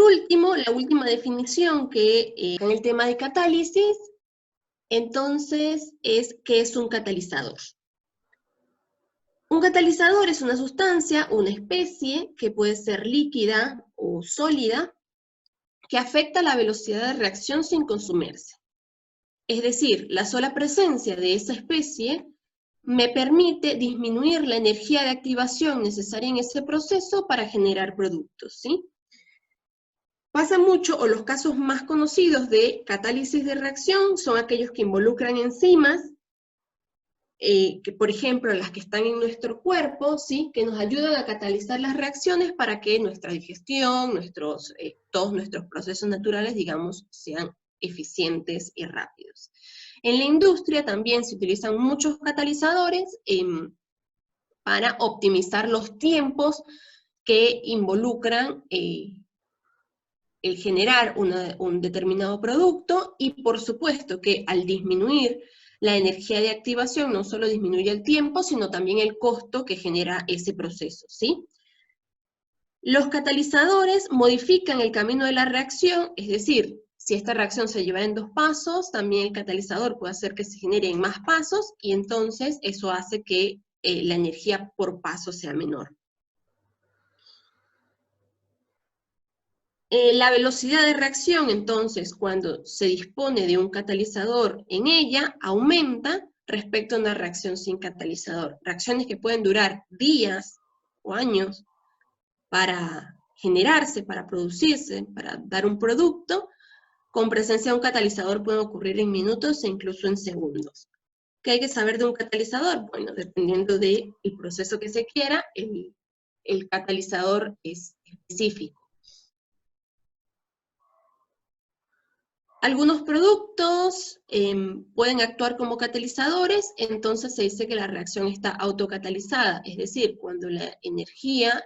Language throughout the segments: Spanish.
último, la última definición que en el tema de catálisis, entonces, es ¿qué es un catalizador? Un catalizador es una sustancia, una especie, que puede ser líquida o sólida, que afecta la velocidad de reacción sin consumirse. Es decir, la sola presencia de esa especie me permite disminuir la energía de activación necesaria en ese proceso para generar productos, ¿sí? Pasa mucho, o los casos más conocidos de catálisis de reacción son aquellos que involucran enzimas, que por ejemplo las que están en nuestro cuerpo, ¿sí? Que nos ayudan a catalizar las reacciones para que nuestra digestión, todos nuestros procesos naturales, digamos, sean eficientes y rápidos. En la industria también se utilizan muchos catalizadores para optimizar los tiempos que involucran el generar un determinado producto, y por supuesto que al disminuir la energía de activación no solo disminuye el tiempo, sino también el costo que genera ese proceso, ¿sí? Los catalizadores modifican el camino de la reacción, es decir, si esta reacción se lleva en 2 pasos, también el catalizador puede hacer que se genere en más pasos, y entonces eso hace que la energía por paso sea menor. La velocidad de reacción, entonces, cuando se dispone de un catalizador en ella, aumenta respecto a una reacción sin catalizador. Reacciones que pueden durar días o años para generarse, para producirse, para dar un producto, con presencia de un catalizador pueden ocurrir en minutos e incluso en segundos. ¿Qué hay que saber de un catalizador? Bueno, dependiendo del proceso que se quiera, el catalizador es específico. Algunos productos pueden actuar como catalizadores, entonces se dice que la reacción está autocatalizada, es decir, cuando la energía,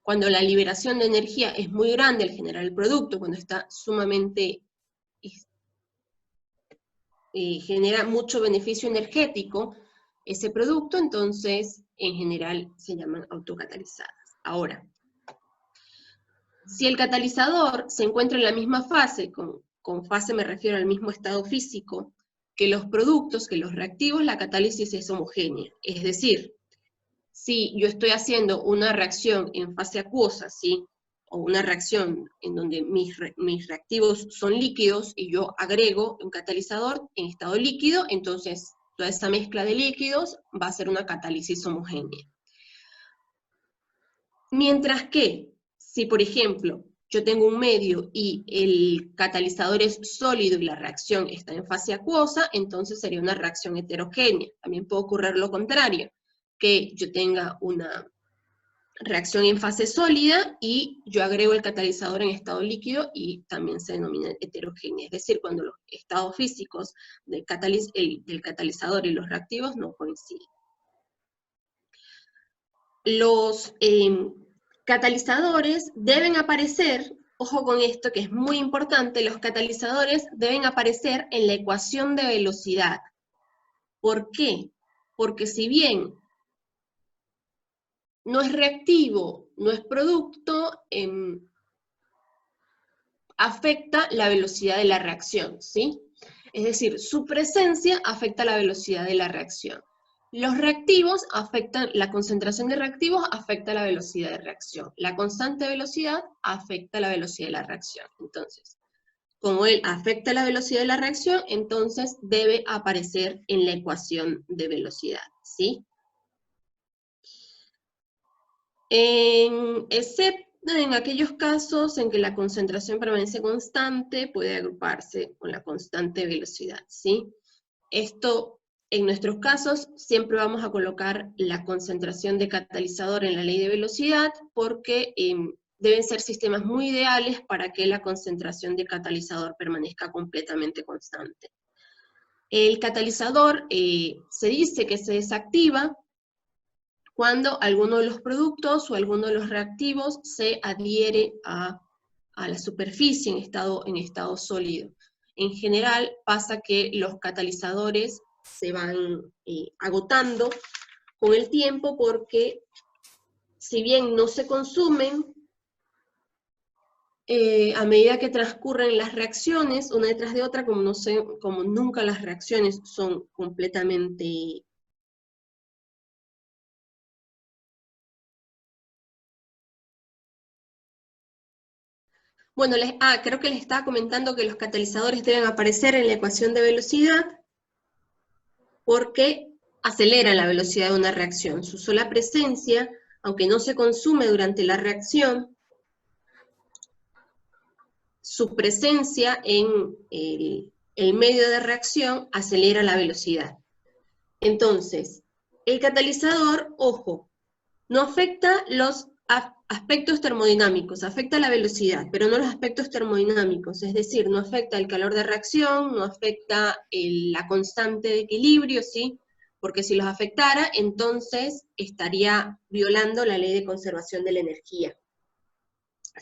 cuando la liberación de energía es muy grande al generar el producto, cuando está sumamente, genera mucho beneficio energético ese producto, entonces en general se llaman autocatalizadas. Ahora, si el catalizador se encuentra en la misma fase, con fase me refiero al mismo estado físico, que los productos, que los reactivos, la catálisis es homogénea. Es decir, si yo estoy haciendo una reacción en fase acuosa, ¿sí? O una reacción en donde mis reactivos son líquidos y yo agrego un catalizador en estado líquido, entonces toda esa mezcla de líquidos va a ser una catálisis homogénea. Mientras que, si por ejemplo yo tengo un medio y el catalizador es sólido y la reacción está en fase acuosa, entonces sería una reacción heterogénea. También puede ocurrir lo contrario, que yo tenga una reacción en fase sólida y yo agrego el catalizador en estado líquido y también se denomina heterogénea. Es decir, cuando los estados físicos del catalizador y los reactivos no coinciden. Los catalizadores deben aparecer, ojo con esto que es muy importante, los catalizadores deben aparecer en la ecuación de velocidad. ¿Por qué? Porque si bien no es reactivo, no es producto, afecta la velocidad de la reacción, ¿sí? Es decir, su presencia afecta la velocidad de la reacción. Los reactivos afectan, la concentración de reactivos afecta la velocidad de reacción. La constante de velocidad afecta la velocidad de la reacción. Entonces, como él afecta la velocidad de la reacción, entonces debe aparecer en la ecuación de velocidad, ¿sí? Excepto en aquellos casos en que la concentración permanece constante, puede agruparse con la constante velocidad, ¿sí? Esto, en nuestros casos, siempre vamos a colocar la concentración de catalizador en la ley de velocidad, porque deben ser sistemas muy ideales para que la concentración de catalizador permanezca completamente constante. El catalizador se dice que se desactiva cuando alguno de los productos o alguno de los reactivos se adhiere a la superficie en estado sólido. En general pasa que los catalizadores se van agotando con el tiempo porque si bien no se consumen, a medida que transcurren las reacciones, una detrás de otra, como nunca las reacciones son completamente... Bueno, creo que les estaba comentando que los catalizadores deben aparecer en la ecuación de velocidad porque aceleran la velocidad de una reacción. Su sola presencia, aunque no se consume durante la reacción, su presencia en el medio de reacción acelera la velocidad. Entonces, el catalizador, ojo, no afecta los aspectos termodinámicos, afecta la velocidad, pero no los aspectos termodinámicos, es decir, no afecta el calor de reacción, no afecta la constante de equilibrio, ¿sí? Porque si los afectara, entonces estaría violando la ley de conservación de la energía.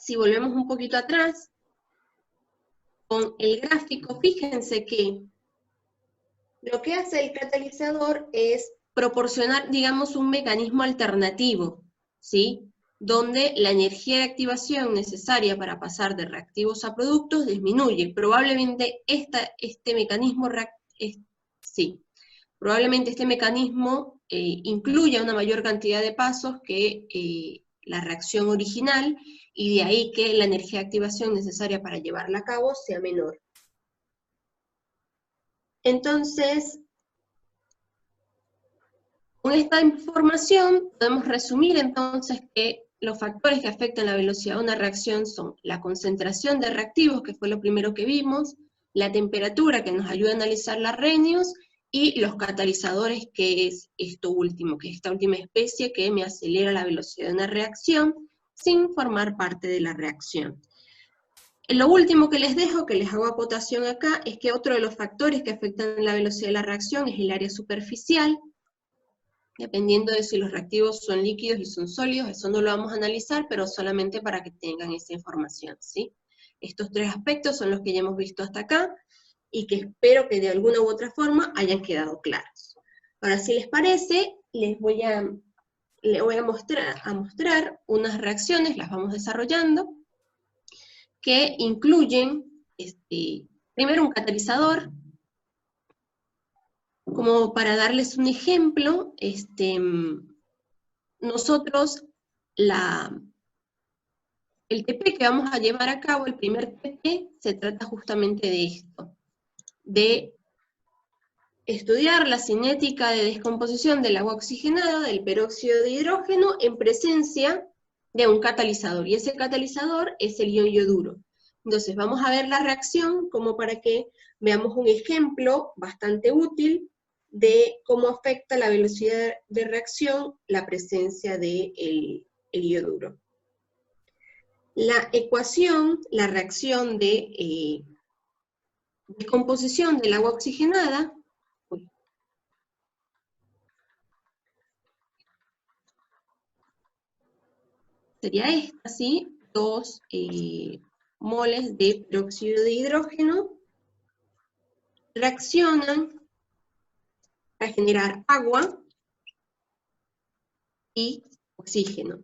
Si volvemos un poquito atrás, con el gráfico, fíjense que lo que hace el catalizador es proporcionar, digamos, un mecanismo alternativo, ¿sí? Donde la energía de activación necesaria para pasar de reactivos a productos disminuye. Probablemente este mecanismo incluya una mayor cantidad de pasos que la reacción original, y de ahí que la energía de activación necesaria para llevarla a cabo sea menor. Entonces, con esta información podemos resumir entonces que los factores que afectan la velocidad de una reacción son la concentración de reactivos, que fue lo primero que vimos, la temperatura, que nos ayuda a analizar la Arrhenius, y los catalizadores, que es esto último, que es esta última especie que me acelera la velocidad de una reacción sin formar parte de la reacción. Lo último que les dejo, que les hago acotación acá, es que otro de los factores que afectan la velocidad de la reacción es el área superficial, dependiendo de si los reactivos son líquidos y son sólidos. Eso no lo vamos a analizar, pero solamente para que tengan esa información, ¿sí? Estos tres aspectos son los que ya hemos visto hasta acá, y que espero que de alguna u otra forma hayan quedado claros. Ahora, si les parece, les voy a mostrar unas reacciones, las vamos desarrollando, que incluyen, primero un catalizador. Como para darles un ejemplo, nosotros el TP que vamos a llevar a cabo, el primer TP, se trata justamente de esto, de estudiar la cinética de descomposición del agua oxigenada, del peróxido de hidrógeno, en presencia de un catalizador, y ese catalizador es el ion yoduro. Entonces vamos a ver la reacción como para que veamos un ejemplo bastante útil de cómo afecta la velocidad de reacción la presencia del yoduro. La ecuación, la reacción de descomposición del agua oxigenada, sería esta, ¿sí? 2 moles de peróxido de hidrógeno reaccionan para generar agua y oxígeno,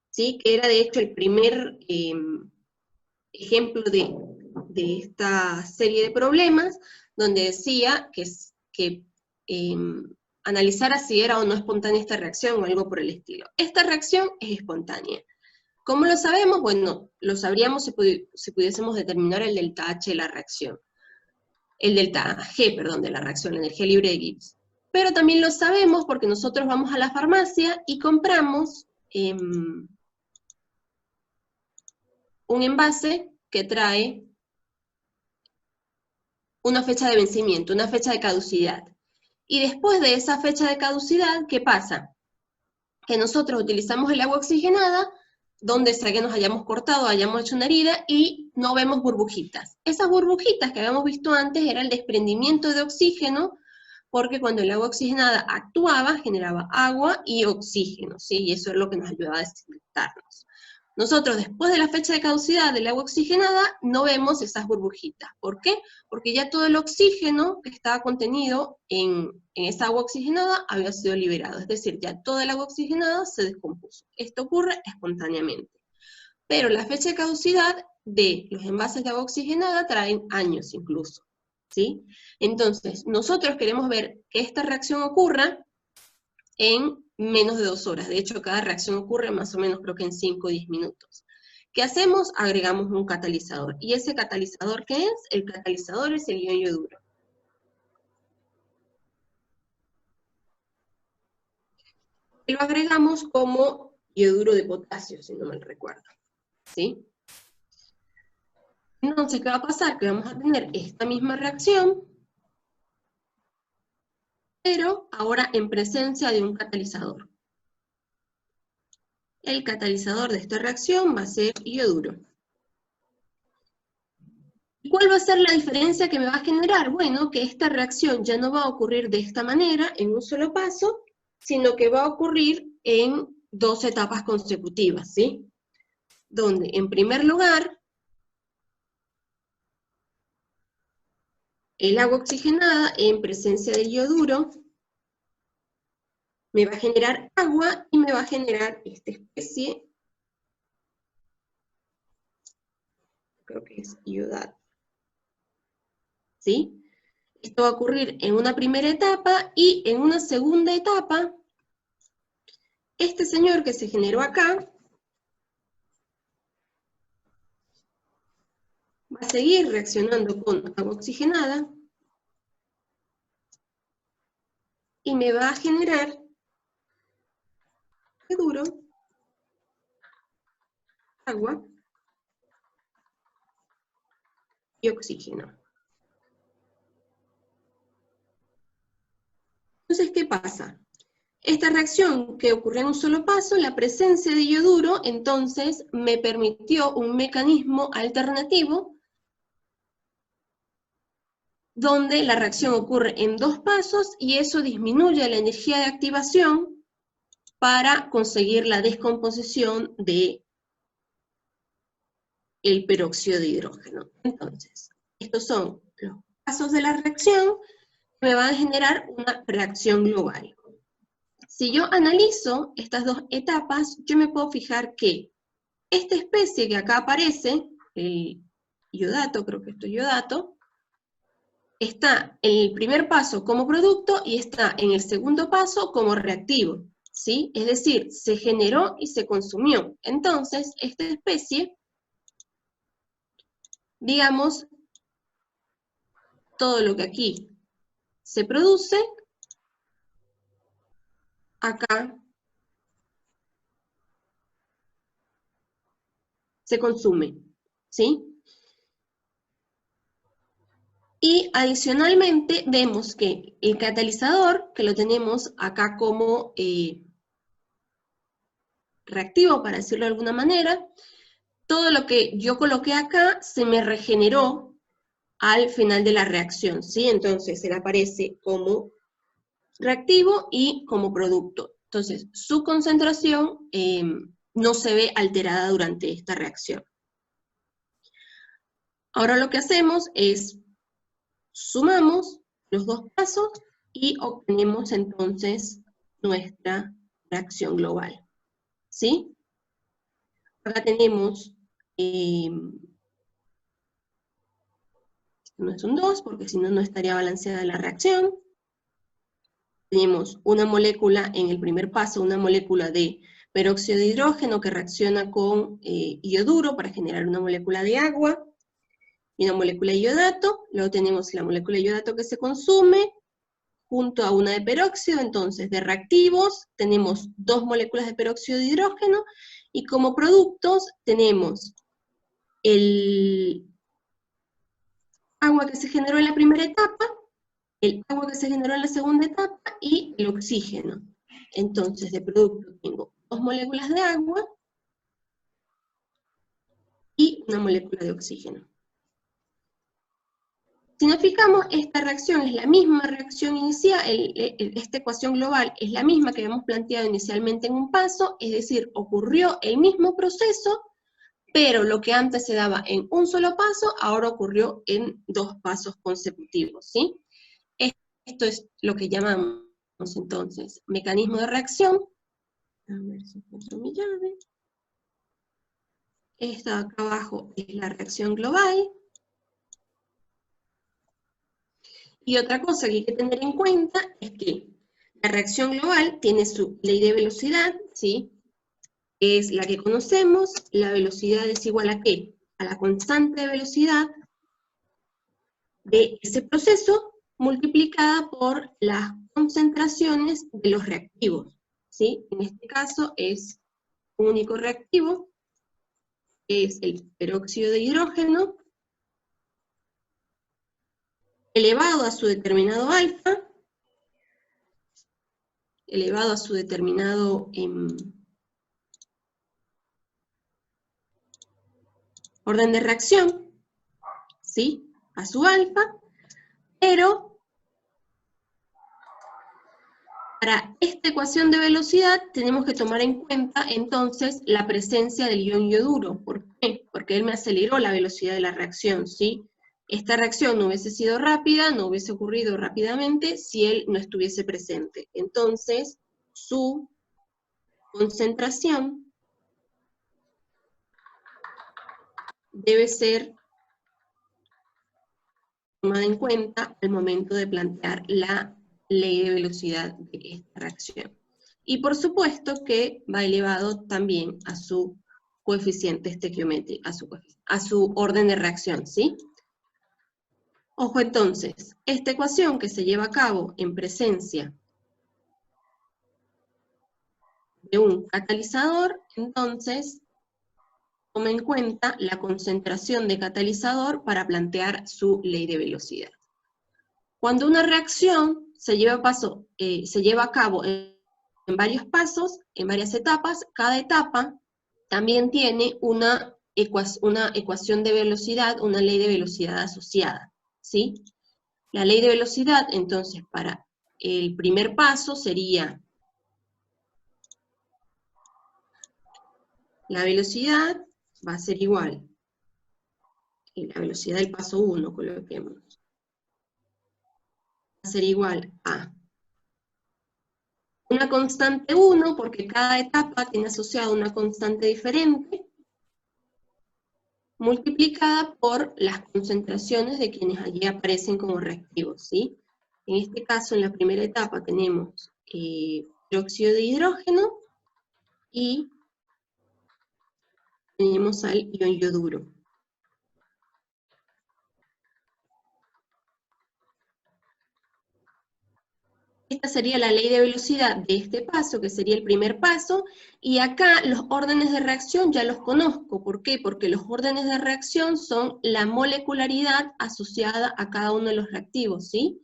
¿sí? Que era de hecho el primer ejemplo de esta serie de problemas, donde decía que analizara si era o no espontánea esta reacción o algo por el estilo. Esta reacción es espontánea. ¿Cómo lo sabemos? Bueno, lo sabríamos si pudiésemos determinar el delta H de la reacción. El delta G, perdón, de la reacción, la energía libre de Gibbs. Pero también lo sabemos porque nosotros vamos a la farmacia y compramos un envase que trae una fecha de vencimiento, una fecha de caducidad. Y después de esa fecha de caducidad, ¿qué pasa? Que nosotros utilizamos el agua oxigenada, donde sea que nos hayamos cortado, hayamos hecho una herida, y no vemos burbujitas. Esas burbujitas que habíamos visto antes era el desprendimiento de oxígeno, porque cuando el agua oxigenada actuaba, generaba agua y oxígeno, ¿sí? Y eso es lo que nos ayudaba a desinfectarnos. Nosotros, después de la fecha de caducidad del agua oxigenada, no vemos esas burbujitas. ¿Por qué? Porque ya todo el oxígeno que estaba contenido en esa agua oxigenada había sido liberado. Es decir, ya toda el agua oxigenada se descompuso. Esto ocurre espontáneamente. Pero la fecha de caducidad de los envases de agua oxigenada traen años incluso, ¿sí? Entonces, nosotros queremos ver que esta reacción ocurra en menos de 2 horas. De hecho, cada reacción ocurre más o menos creo que en 5 o 10 minutos. ¿Qué hacemos? Agregamos un catalizador. ¿Y ese catalizador qué es? El catalizador es el ion yoduro. Y lo agregamos como yoduro de potasio, si no mal recuerdo, ¿sí? Entonces, ¿qué va a pasar? Que vamos a tener esta misma reacción, pero ahora en presencia de un catalizador. El catalizador de esta reacción va a ser yoduro. ¿Cuál va a ser la diferencia que me va a generar? Bueno, que esta reacción ya no va a ocurrir de esta manera, en un solo paso, sino que va a ocurrir en 2 etapas consecutivas, ¿sí? Donde, en primer lugar, el agua oxigenada en presencia del yoduro me va a generar agua y me va a generar esta especie, creo que es iodato, ¿sí? Esto va a ocurrir en una primera etapa y en una segunda etapa, este señor que se generó acá va a seguir reaccionando con agua oxigenada y me va a generar yoduro, agua y oxígeno. Entonces, ¿qué pasa? Esta reacción que ocurrió en un solo paso, la presencia de yoduro, entonces me permitió un mecanismo alternativo donde la reacción ocurre en 2 pasos y eso disminuye la energía de activación para conseguir la descomposición de el peróxido de hidrógeno. Entonces, estos son los pasos de la reacción que me van a generar una reacción global. Si yo analizo estas 2 etapas, yo me puedo fijar que esta especie que acá aparece, el iodato, creo que esto es iodato, está en el primer paso como producto y está en el segundo paso como reactivo, ¿sí? Es decir, se generó y se consumió. Entonces, esta especie, digamos, todo lo que aquí se produce, acá se consume, ¿sí? Y adicionalmente vemos que el catalizador, que lo tenemos acá como reactivo, para decirlo de alguna manera, todo lo que yo coloqué acá se me regeneró al final de la reacción, ¿sí? Entonces, él aparece como reactivo y como producto. Entonces, su concentración no se ve alterada durante esta reacción. Ahora lo que hacemos es sumamos los 2 pasos y obtenemos entonces nuestra reacción global, ¿sí? Acá tenemos, no es un 2, porque si no, no estaría balanceada la reacción. Tenemos una molécula en el primer paso, una molécula de peróxido de hidrógeno que reacciona con ioduro para generar una molécula de agua, y una molécula de iodato. Luego tenemos la molécula de iodato que se consume, junto a una de peróxido. Entonces, de reactivos tenemos 2 moléculas de peróxido de hidrógeno, y como productos tenemos el agua que se generó en la primera etapa, el agua que se generó en la segunda etapa y el oxígeno. Entonces, de producto tengo 2 moléculas de agua y una molécula de oxígeno. Si nos fijamos, esta reacción es la misma reacción inicial, esta ecuación global es la misma que habíamos planteado inicialmente en un paso, es decir, ocurrió el mismo proceso, pero lo que antes se daba en un solo paso, ahora ocurrió en 2 pasos consecutivos, ¿sí? Esto es lo que llamamos entonces mecanismo de reacción. A ver si encuentro mi llave. Esta de acá abajo es la reacción global. Y otra cosa que hay que tener en cuenta es que la reacción global tiene su ley de velocidad, ¿sí? Es la que conocemos. La velocidad es igual a ¿qué? A la constante de velocidad de ese proceso multiplicada por las concentraciones de los reactivos, ¿sí? En este caso es un único reactivo, que es el peróxido de hidrógeno, elevado a su determinado alfa, elevado a su determinado orden de reacción, ¿sí? A su alfa, pero para esta ecuación de velocidad tenemos que tomar en cuenta entonces la presencia del ion yoduro. ¿Por qué? Porque él me aceleró la velocidad de la reacción, ¿sí? Esta reacción no hubiese sido rápida, no hubiese ocurrido rápidamente si él no estuviese presente. Entonces, su concentración debe ser tomada en cuenta al momento de plantear la ley de velocidad de esta reacción. Y por supuesto que va elevado también a su coeficiente estequiométrico, a su orden de reacción, ¿sí? Ojo entonces, esta ecuación que se lleva a cabo en presencia de un catalizador, entonces toma en cuenta la concentración de catalizador para plantear su ley de velocidad. Cuando una reacción se lleva a cabo en varios pasos, en varias etapas, cada etapa también tiene una ecuación de velocidad, una ley de velocidad asociada, ¿sí? La ley de velocidad, entonces, para el primer paso sería la velocidad va a ser igual, la velocidad del paso 1, coloquemos, va a ser igual a una constante 1, porque cada etapa tiene asociada una constante diferente, multiplicada por las concentraciones de quienes allí aparecen como reactivos, ¿sí? En este caso, en la primera etapa tenemos peróxido de hidrógeno y tenemos al ion yoduro. Esta sería la ley de velocidad de este paso, que sería el primer paso, y acá los órdenes de reacción ya los conozco. ¿Por qué? Porque los órdenes de reacción son la molecularidad asociada a cada uno de los reactivos, ¿sí?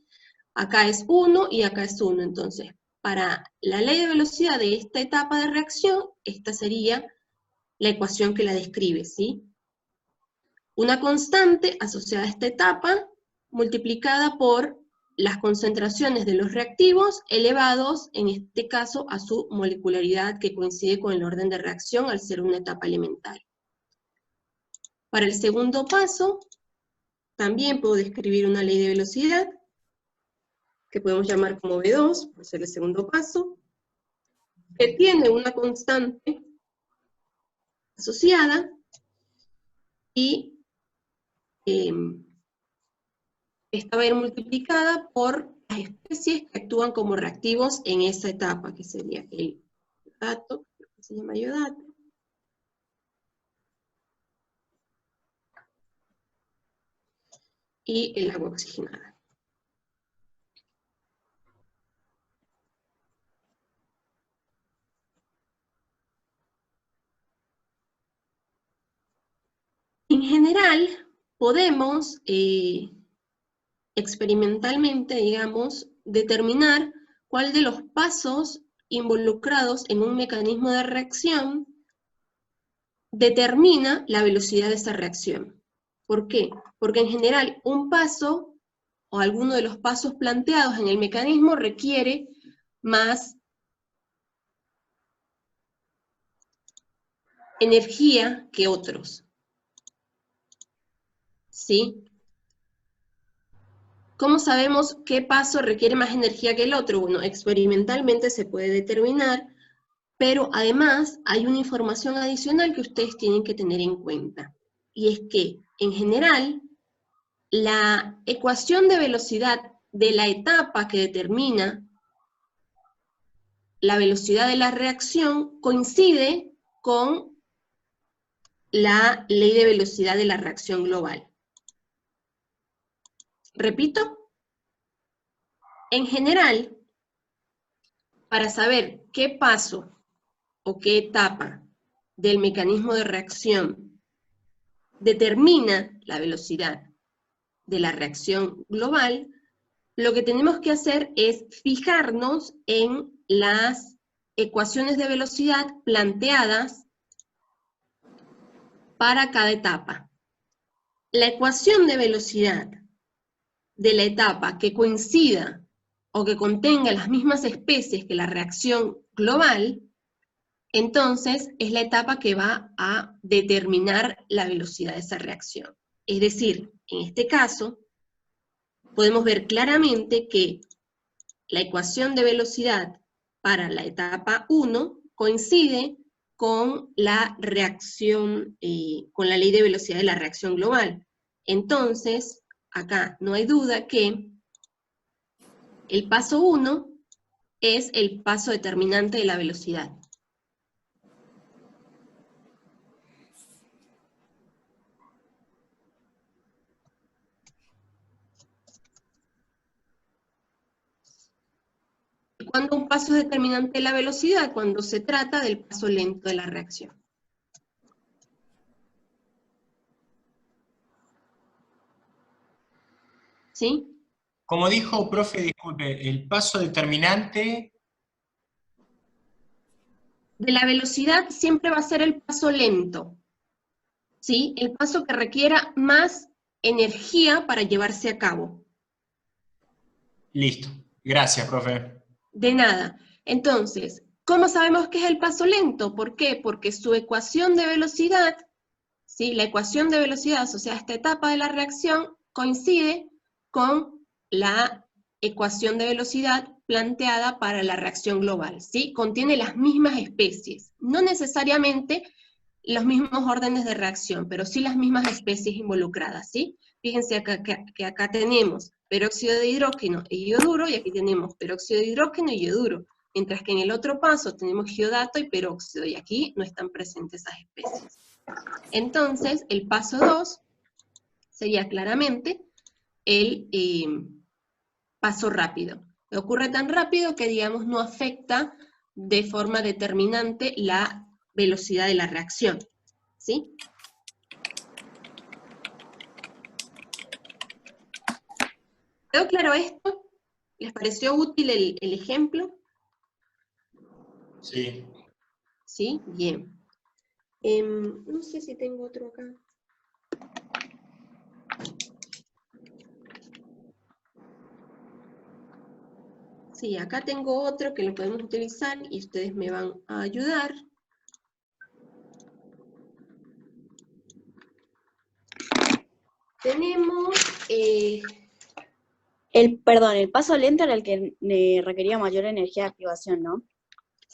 Acá es 1 y acá es 1, entonces, para la ley de velocidad de esta etapa de reacción, esta sería la ecuación que la describe, ¿sí? Una constante asociada a esta etapa, multiplicada por las concentraciones de los reactivos elevados, en este caso, a su molecularidad que coincide con el orden de reacción al ser una etapa elemental. Para el segundo paso, también puedo describir una ley de velocidad, que podemos llamar como V2, por ser el segundo paso, que tiene una constante asociada y esta va a ir multiplicada por las especies que actúan como reactivos en esa etapa, que sería el iodato, que se llama iodato, y el agua oxigenada. En general, podemos experimentalmente, digamos, determinar cuál de los pasos involucrados en un mecanismo de reacción determina la velocidad de esa reacción. ¿Por qué? Porque en general un paso o alguno de los pasos planteados en el mecanismo requiere más energía que otros. ¿Sí? ¿Cómo sabemos qué paso requiere más energía que el otro? Bueno, experimentalmente se puede determinar Pero además hay una información adicional que ustedes tienen que tener en cuenta, y es que, en general, la ecuación de velocidad de la etapa que determina la velocidad de la reacción coincide con la ley de velocidad de la reacción global. Repito, en general, para saber qué paso o qué etapa del mecanismo de reacción determina la velocidad de la reacción global, lo que tenemos que hacer es fijarnos en las ecuaciones de velocidad planteadas para cada etapa. La ecuación de velocidad de la etapa que coincida o que contenga las mismas especies que la reacción global, entonces es la etapa que va a determinar la velocidad de esa reacción. Es decir, en este caso, podemos ver claramente que la ecuación de velocidad para la etapa 1 coincide con la reacción, con la ley de velocidad de la reacción global. Entonces, acá no hay duda que el paso 1 es el paso determinante de la velocidad. ¿Cuándo un paso es determinante de la velocidad? Cuando se trata del paso lento de la reacción. ¿Sí? Como dijo, profe, disculpe, el paso determinante... De la velocidad siempre va a ser el paso lento, ¿sí? El paso que requiera más energía para llevarse a cabo. Listo. Gracias, profe. De nada. Entonces, ¿cómo sabemos que es el paso lento? ¿Por qué? Porque su ecuación de velocidad, ¿sí? La ecuación de velocidad asociada a esta etapa de la reacción coincide con la ecuación de velocidad planteada para la reacción global, ¿sí? Contiene las mismas especies, no necesariamente los mismos órdenes de reacción, pero sí las mismas especies involucradas, ¿sí? Fíjense acá, que acá tenemos peróxido de hidrógeno e ioduro, y aquí tenemos peróxido de hidrógeno y ioduro, mientras que en el otro paso tenemos iodato y peróxido, y aquí no están presentes esas especies. Entonces, el paso 2 sería claramente el paso rápido. Ocurre tan rápido que, digamos, no afecta de forma determinante la velocidad de la reacción, ¿sí? ¿Quedó claro esto? ¿Les pareció útil el ejemplo? Sí. ¿Sí? Bien. No sé si tengo otro acá. Sí, acá tengo otro que lo podemos utilizar y ustedes me van a ayudar. Tenemos... Perdón, el paso lento era el que requería mayor energía de activación, ¿no?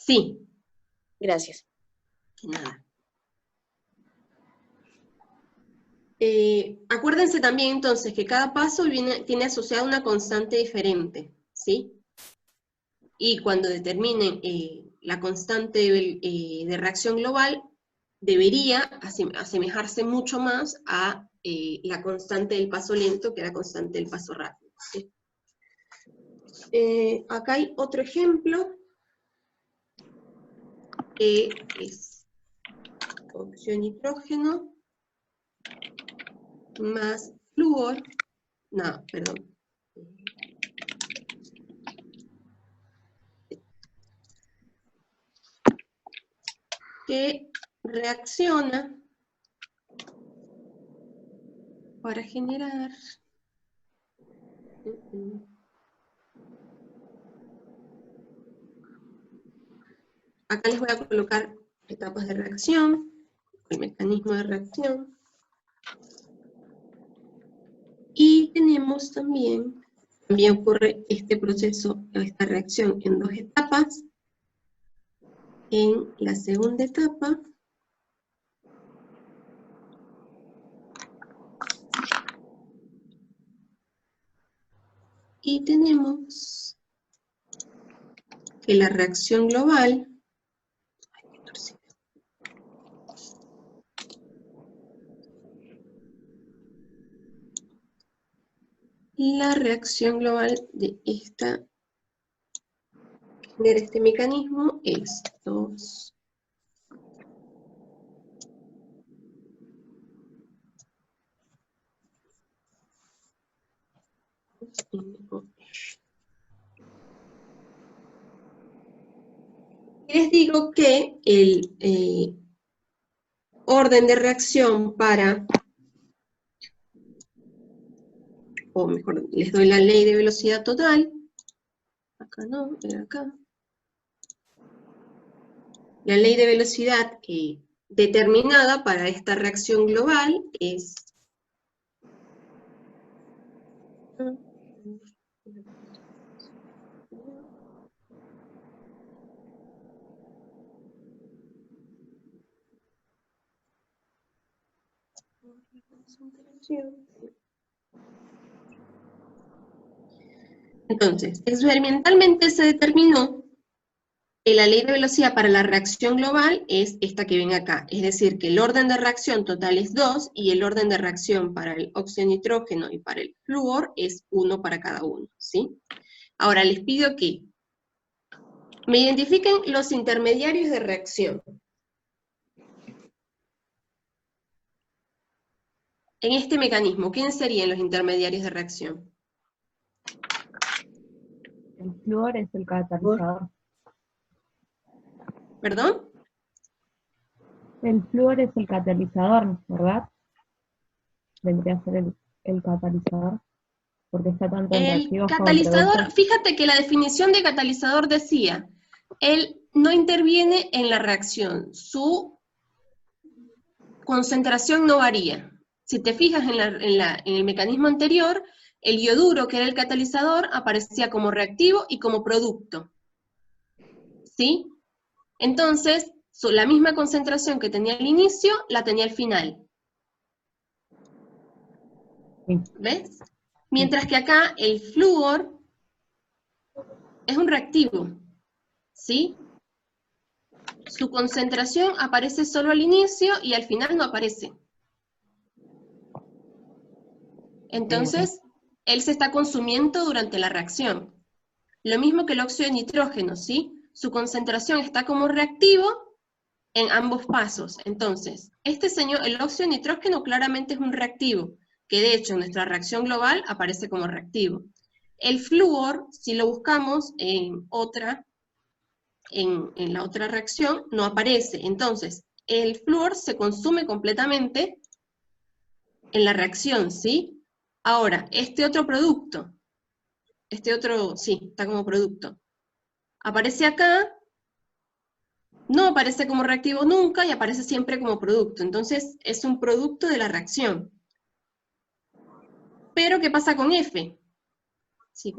sí. Gracias. Nada. Acuérdense también entonces que cada paso tiene asociada una constante diferente, ¿sí? Y cuando determinen la constante de reacción global, debería asemejarse mucho más a la constante del paso lento que la constante del paso rápido, ¿sí? Acá hay otro ejemplo, que es óxido de nitrógeno más flúor, no, perdón, que reacciona para generar acá les voy a colocar etapas de reacción, el mecanismo de reacción, y tenemos también ocurre este proceso, esta reacción en dos etapas, en la segunda etapa, y tenemos que la reacción global, de esta, que genera este mecanismo es 2. Les digo que el orden de reacción para, o mejor, les doy la ley de velocidad total. Acá no, era acá. La ley de velocidad determinada para esta reacción global es entonces, experimentalmente se determinó que la ley de velocidad para la reacción global es esta que ven acá, es decir, que el orden de reacción total es 2 y el orden de reacción para el óxido nitrógeno y para el flúor es 1 para cada uno, ¿sí? Ahora les pido que me identifiquen los intermediarios de reacción. En este mecanismo, ¿quiénes serían los intermediarios de reacción? El flúor es el catalizador. ¿Perdón? El flúor es el catalizador, ¿verdad? Vendría a ser el catalizador, porque está tanto en El reactivos como en catalizador, productos. fíjate que la definición de catalizador decía, él no interviene en la reacción, su concentración no varía. Si te fijas en el mecanismo anterior, el ioduro, que era el catalizador, aparecía como reactivo y como producto. ¿Sí? Entonces, la misma concentración que tenía al inicio, la tenía al final. Sí. ¿Ves? Mientras que acá el flúor es un reactivo. ¿Sí? Su concentración aparece solo al inicio y al final no aparece. Entonces, él se está consumiendo durante la reacción. Lo mismo que el óxido de nitrógeno, ¿sí? Su concentración está como reactivo en ambos pasos. Entonces, el óxido de nitrógeno claramente es un reactivo, que de hecho en nuestra reacción global aparece como reactivo. El flúor, si lo buscamos en la otra reacción, no aparece. Entonces, el flúor se consume completamente en la reacción, ¿sí? Ahora, este otro producto, sí, está como producto. Aparece acá, no aparece como reactivo nunca y aparece siempre como producto. Entonces, es un producto de la reacción. Pero, ¿qué pasa con F? Sí,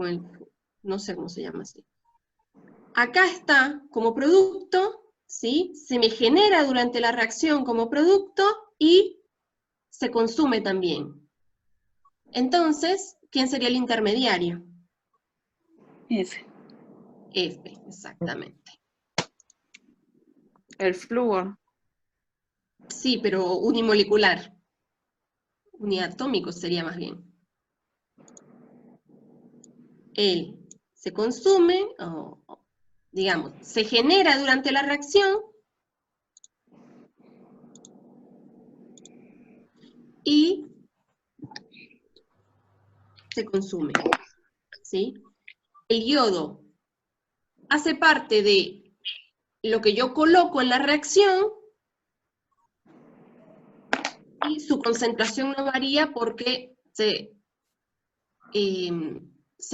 no sé cómo se llama así. Acá está como producto, ¿sí? Se me genera durante la reacción como producto y se consume también. Entonces, ¿quién sería el intermediario? F. F, exactamente. El flúor. Sí, pero unimolecular. Uniatómico sería más bien. Él se consume, digamos, se genera durante la reacción y se consume, ¿sí? El yodo hace parte de lo que yo coloco en la reacción y su concentración no varía porque se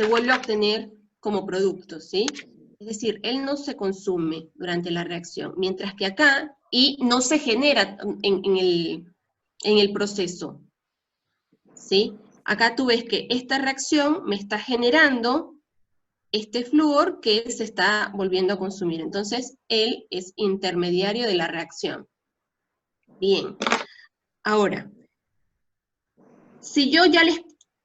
vuelve a obtener como producto, ¿sí? Es decir, él no se consume durante la reacción, mientras que acá, y no se genera en el proceso, ¿sí? Acá tú ves que esta reacción me está generando este flúor que se está volviendo a consumir. Entonces, él es intermediario de la reacción. Bien. Ahora, si yo ya les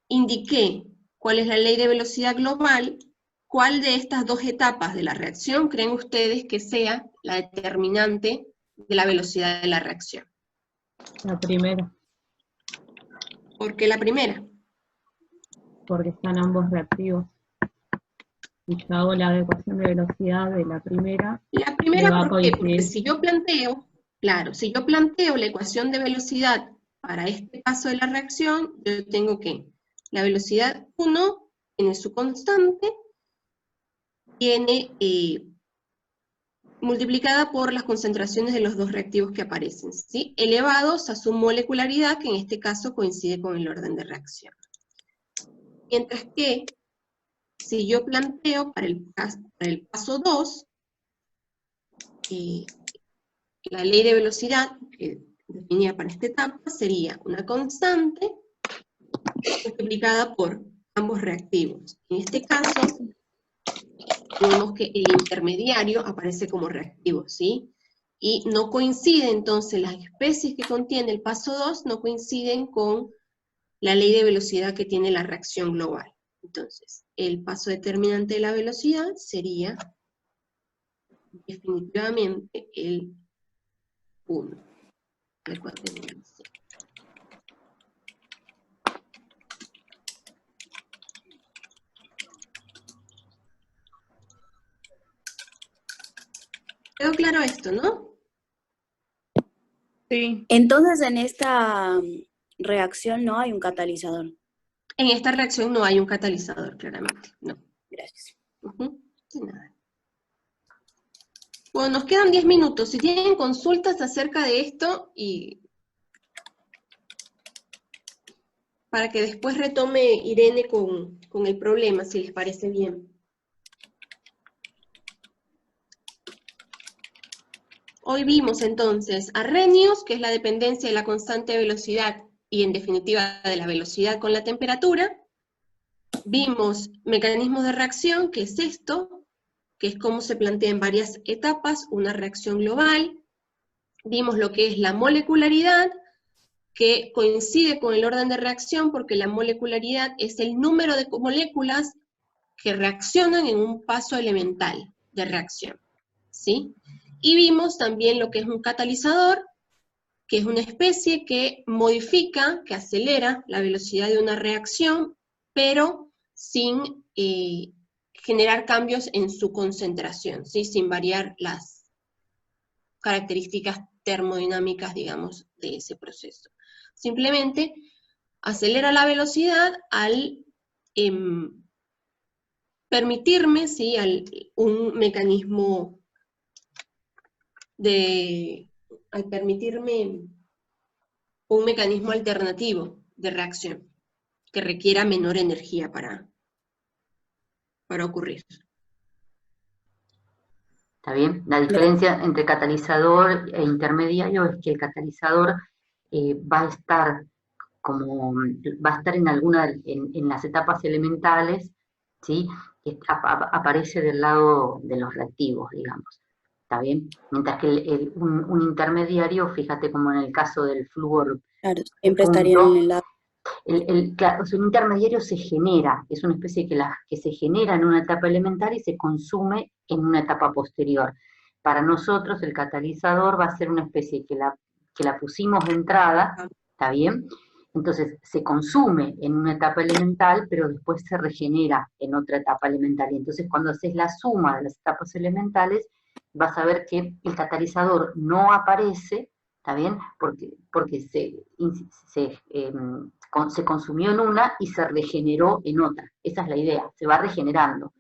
indiqué cuál es la ley de velocidad global, ¿cuál de estas dos etapas de la reacción creen ustedes que sea la determinante de la velocidad de la reacción? La primera, ¿Por qué la primera? porque están ambos reactivos. Si yo hago la ecuación de velocidad de la primera, La me primera, va a ¿por qué? Porque coincidir. si yo planteo, claro, si yo planteo la ecuación de velocidad para este paso de la reacción, yo tengo que la velocidad 1 tiene su constante, tiene multiplicada por las concentraciones de los dos reactivos que aparecen, ¿sí? Elevados a su molecularidad, que en este caso coincide con el orden de reacción. Mientras que, si yo planteo para el paso 2, la ley de velocidad que definida para esta etapa sería una constante multiplicada por ambos reactivos. En este caso, vemos que el intermediario aparece como reactivo, ¿sí? Y no coincide entonces, las especies que contiene el paso 2 no coinciden con la ley de velocidad que tiene la reacción global. Entonces, el paso determinante de la velocidad sería definitivamente el 1. ¿Quedó claro esto, no? Sí. Entonces en esta reacción no hay un catalizador. En esta reacción no hay un catalizador, claramente, no. Gracias. De nada. Bueno, nos quedan 10 minutos. Si tienen consultas acerca de esto, y para que después retome Irene con el problema, si les parece bien. Hoy vimos entonces Arrhenius, que es la dependencia de la constante de velocidad y en definitiva de la velocidad con la temperatura. Vimos mecanismos de reacción, que es esto, que es cómo se plantea en varias etapas una reacción global. Vimos lo que es la molecularidad, que coincide con el orden de reacción porque la molecularidad es el número de moléculas que reaccionan en un paso elemental de reacción, ¿sí? Y vimos también lo que es un catalizador, que es una especie que modifica, que acelera la velocidad de una reacción, pero sin generar cambios en su concentración, ¿sí? Sin variar las características termodinámicas, digamos, de ese proceso. Simplemente acelera la velocidad al permitirme, ¿sí? Al permitirme un mecanismo alternativo de reacción que requiera menor energía para ocurrir. ¿Está bien? La diferencia entre catalizador e intermediario es que el catalizador va a estar en las etapas elementales, ¿sí? Que aparece del lado de los reactivos, digamos. ¿Está bien? Mientras que un intermediario, fíjate como en el caso del flúor, Claro, siempre estaría en el lado. Claro, o sea, un intermediario se genera, es una especie que se genera en una etapa elemental y se consume en una etapa posterior. Para nosotros el catalizador va a ser una especie que la pusimos de entrada, ¿está bien? Entonces se consume en una etapa elemental, pero después se regenera en otra etapa elemental. Y entonces cuando haces la suma de las etapas elementales, vas a ver que el catalizador no aparece, ¿está bien? Porque se consumió en una y se regeneró en otra. Esa es la idea, se va regenerando.